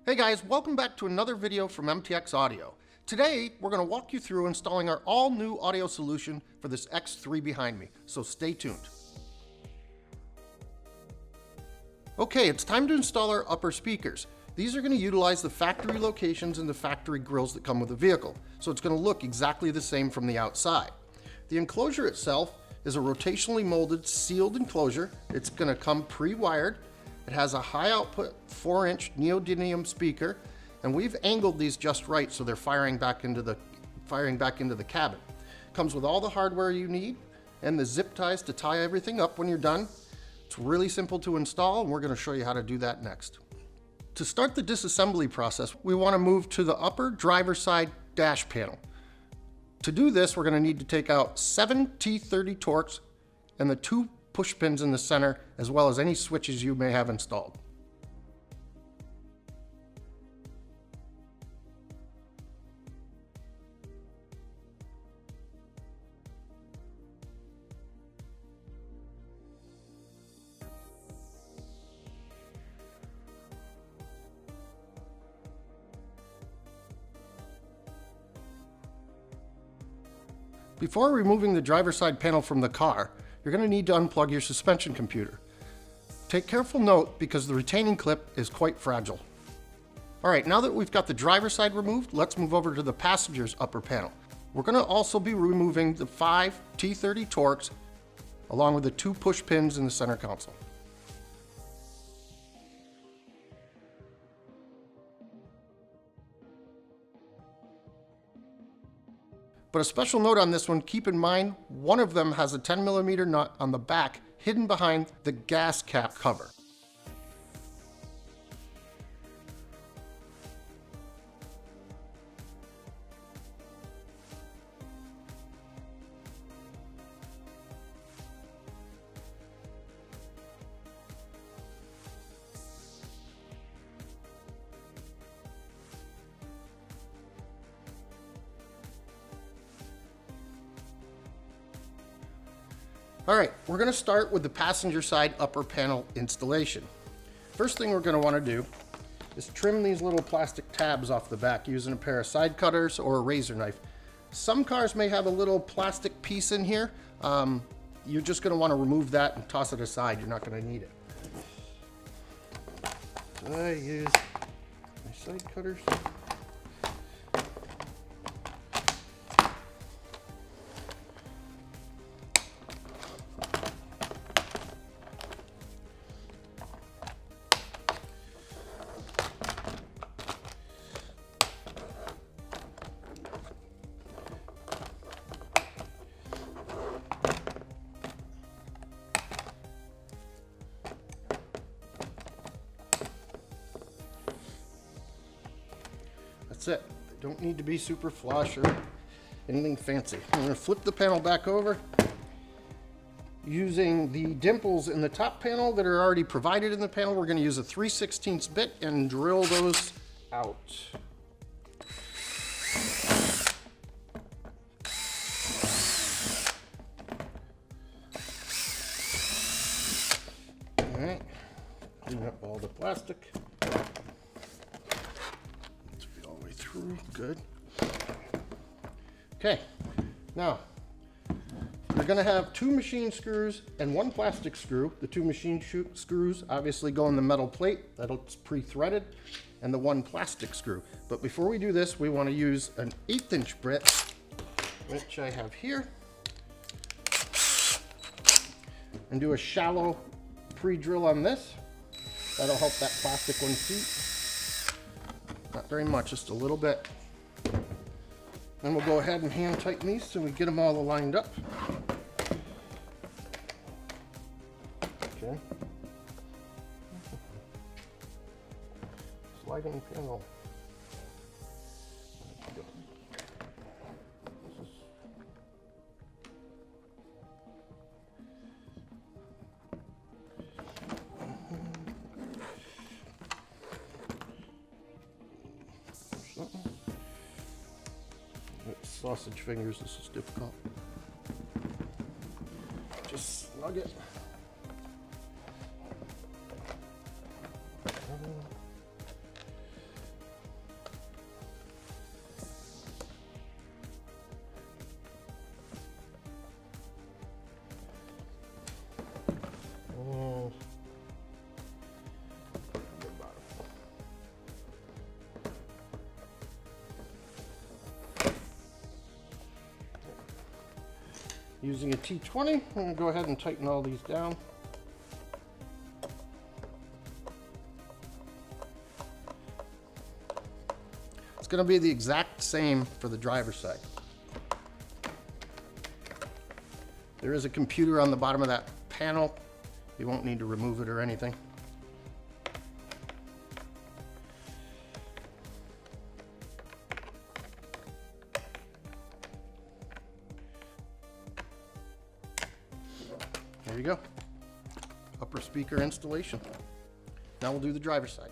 Hey guys, welcome back to another video from MTX Audio. Today, we're going to walk you through installing our all-new audio solution for this X3 behind me, so stay tuned. Okay, it's time to install our upper speakers. These are going to utilize the factory locations and the factory grills that come with the vehicle, so it's going to look exactly the same from the outside. The enclosure itself is a rotationally molded, sealed enclosure. It's going to come pre-wired. It has a high output 4-inch neodymium speaker, and we've angled these just right so they're firing back into the cabin. Comes with all the hardware you need and the zip ties to tie everything up when you're done. It's really simple to install, and we're going to show you how to do that next. To start the disassembly process, we want to move to the upper driver's side dash panel. To do this, we're going to need to take out 7 T30 Torx and the 2 push pins in the center, as well as any switches you may have installed. Before removing the driver's side panel from the car, you're going to need to unplug your suspension computer. Take careful note because the retaining clip is quite fragile. Alright, now that we've got the driver's side removed, let's move over to the passenger's upper panel. We're going to also be removing the 5 T30 Torx along with the 2 push pins in the center console. But a special note on this one, keep in mind, one of them has a 10mm nut on the back hidden behind the gas cap cover. Alright, we're going to start with the passenger side upper panel installation. First thing we're going to want to do is trim these little plastic tabs off the back using a pair of side cutters or a razor knife. Some cars may have a little plastic piece in here. You're just going to want to remove that and toss it aside. You're not going to need it. So I use my side cutters. That's it. They don't need to be super flush or anything fancy. I'm going to flip the panel back over. Using the dimples in the top panel that are already provided in the panel, we're going to use a 3/16 bit and drill those out. All right, clean up all the plastic. Good. Okay, now you're going to have 2 machine screws and 1 plastic screw. The 2 machine screws obviously go in the metal plate that's pre-threaded, and the 1 plastic screw. But before we do this, we want to use an 1/8" bit, which I have here, and do a shallow pre-drill on this. That'll help that plastic one seat. Not very much, just a little bit. Then we'll go ahead and hand tighten these so we get them all lined up. Okay. Sliding panel. Sausage fingers, this is difficult. Just snug it. Using a T20, I'm going to go ahead and tighten all these down. It's going to be the exact same for the driver's side. There is a computer on the bottom of that panel. You won't need to remove it or anything. There you go. Upper speaker installation. Now we'll do the driver's side.